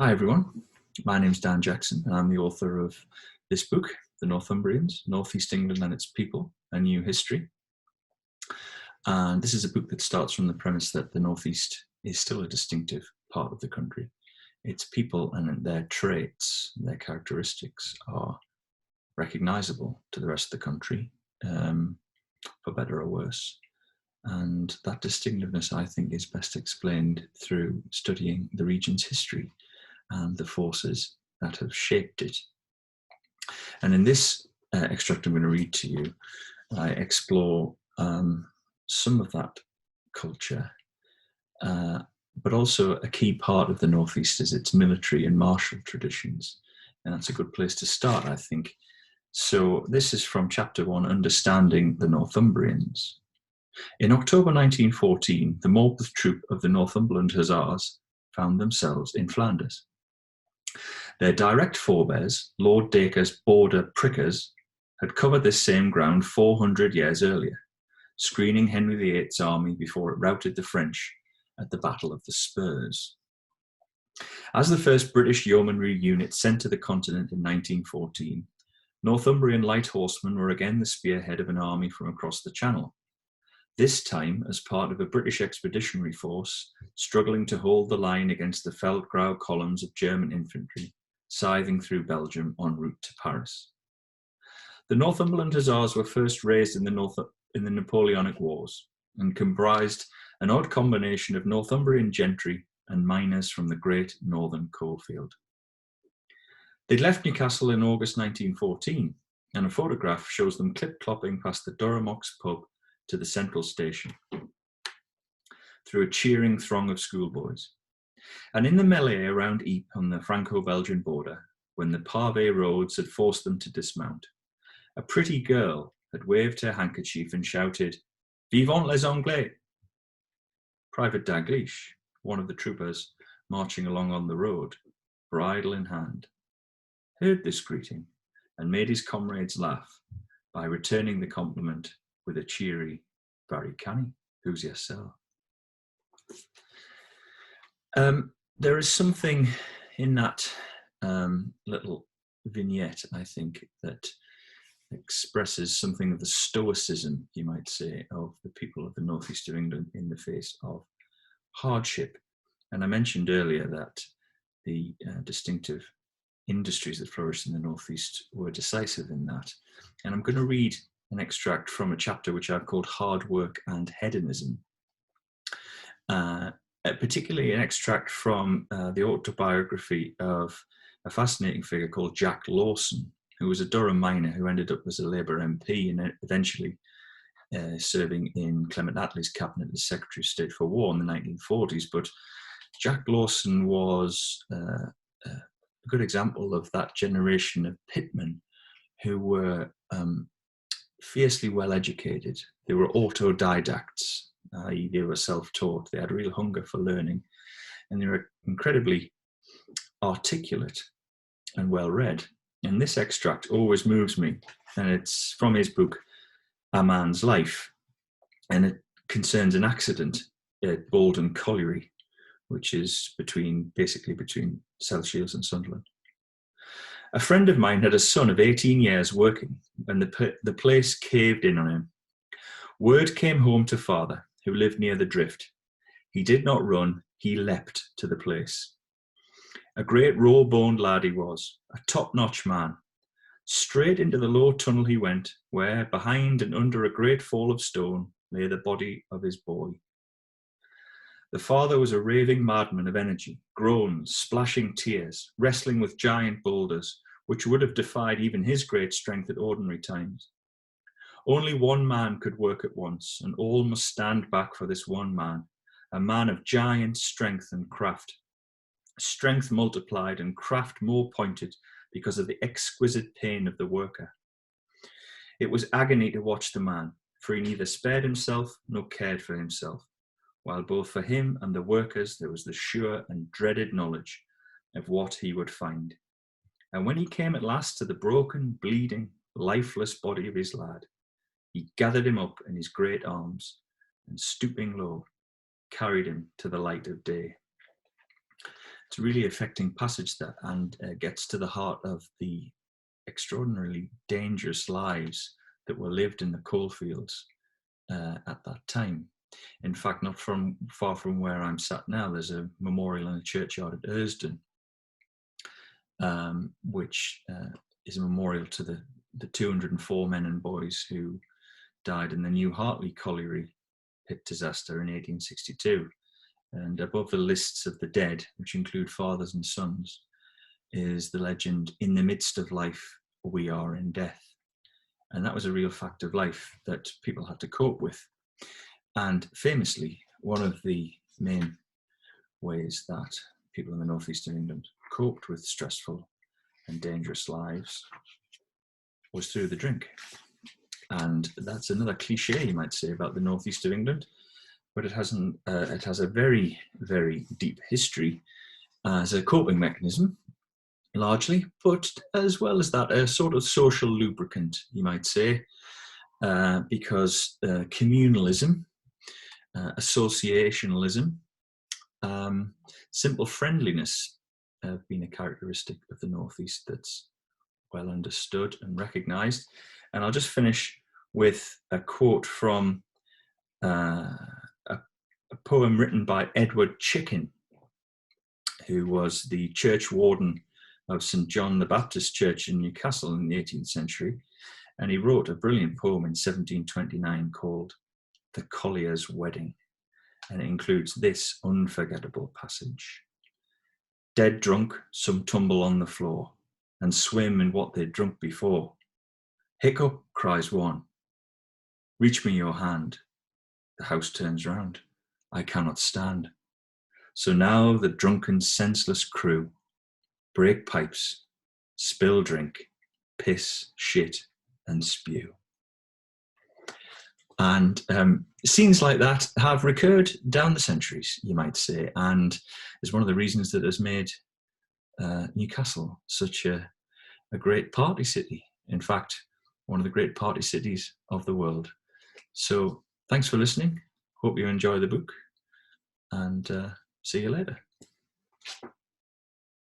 Hi everyone, my name's Dan Jackson and I'm the author of this book, The Northumbrians, North East England and its People, A New History. And this is a book that starts from the premise that the North East is still a distinctive part of the country. Its people and their traits, their characteristics are recognisable to the rest of the country, for better or worse. And that distinctiveness, I think, is best explained through studying the region's history and the forces that have shaped it. And in this extract I'm going to read to you, I explore some of that culture, but also a key part of the Northeast is its military and martial traditions. And that's a good place to start, I think. So this is from chapter 1, Understanding the Northumbrians. In October 1914, the Morpeth troop of the Northumberland Hussars found themselves in Flanders. Their direct forebears, Lord Dacre's border prickers, had covered this same ground 400 years earlier, screening Henry VIII's army before it routed the French at the Battle of the Spurs. As the first British yeomanry unit sent to the continent in 1914, Northumbrian light horsemen were again the spearhead of an army from across the Channel, this time as part of a British expeditionary force struggling to hold the line against the Feldgrau columns of German infantry scything through Belgium en route to Paris. The Northumberland Hussars were first raised in the Napoleonic Wars and comprised an odd combination of Northumbrian gentry and miners from the great northern coalfield. They'd left Newcastle in August 1914, and a photograph shows them clip-clopping past the Durham Ox pub to the central station through a cheering throng of schoolboys. And in the melee around Ypres on the Franco-Belgian border, when the pavé roads had forced them to dismount, a pretty girl had waved her handkerchief and shouted, "Vivent les Anglais!" Private Dalglish, one of the troopers marching along on the road, bridle in hand, heard this greeting and made his comrades laugh by returning the compliment with a cheery "Very canny, who's yourself?" There is something in that little vignette, I think, that expresses something of the stoicism, you might say, of the people of the northeast of England in the face of hardship. And I mentioned earlier that the distinctive industries that flourished in the northeast were decisive in that. And I'm going to read an extract from a chapter which I've called Hard Work and Hedonism. Particularly an extract from the autobiography of a fascinating figure called Jack Lawson, who was a Durham miner who ended up as a Labour MP and eventually serving in Clement Attlee's cabinet as Secretary of State for War in the 1940s. But Jack Lawson was a good example of that generation of pitmen who were fiercely well educated. They were autodidacts. They were self-taught, they had a real hunger for learning, and they were incredibly articulate and well-read. And this extract always moves me, and it's from his book, A Man's Life, and it concerns an accident at Bolden Colliery, which is basically between South Shields and Sunderland. A friend of mine had a son of 18 years working, and the place caved in on him. Word came home to father, who lived near the drift. He did not run, he leapt to the place. A great raw-boned lad he was, a top-notch man. Straight into the low tunnel he went, where, behind and under a great fall of stone, lay the body of his boy. The father was a raving madman of energy, groans, splashing tears, wrestling with giant boulders, which would have defied even his great strength at ordinary times. Only one man could work at once, and all must stand back for this one man, a man of giant strength and craft. Strength multiplied and craft more pointed because of the exquisite pain of the worker. It was agony to watch the man, for he neither spared himself nor cared for himself, while both for him and the workers there was the sure and dreaded knowledge of what he would find. And when he came at last to the broken, bleeding, lifeless body of his lad, he gathered him up in his great arms and, stooping low, carried him to the light of day. It's a really affecting passage that, and gets to the heart of the extraordinarily dangerous lives that were lived in the coalfields at that time. In fact, not far from where I'm sat now, there's a memorial in a churchyard at Ersden, which is a memorial to the 204 men and boys who died in the New Hartley colliery pit disaster in 1862. And above the lists of the dead, which include fathers and sons, is the legend, "In the midst of life, we are in death." And that was a real fact of life that people had to cope with. And famously, one of the main ways that people in the northeast of England coped with stressful and dangerous lives was through the drink. And that's another cliche, you might say, about the northeast of England, but it has a very, very deep history as a coping mechanism, largely, but as well as that, a sort of social lubricant, you might say, because communalism, associationalism, simple friendliness have been a characteristic of the northeast that's well understood and recognised. And I'll just finish with a quote from a poem written by Edward Chicken, who was the church warden of St. John the Baptist Church in Newcastle in the 18th century. And he wrote a brilliant poem in 1729 called "The Collier's Wedding." And it includes this unforgettable passage. "Dead drunk, some tumble on the floor and swim in what they'd drunk before. Hiccup, cries one. Reach me your hand. The house turns round. I cannot stand. So now the drunken, senseless crew break pipes, spill drink, piss, shit, and spew." And scenes like that have recurred down the centuries, you might say, and is one of the reasons that has made Newcastle such a great party city. In fact, one of the great party cities of the world. So thanks for listening. Hope you enjoy the book, and see you later.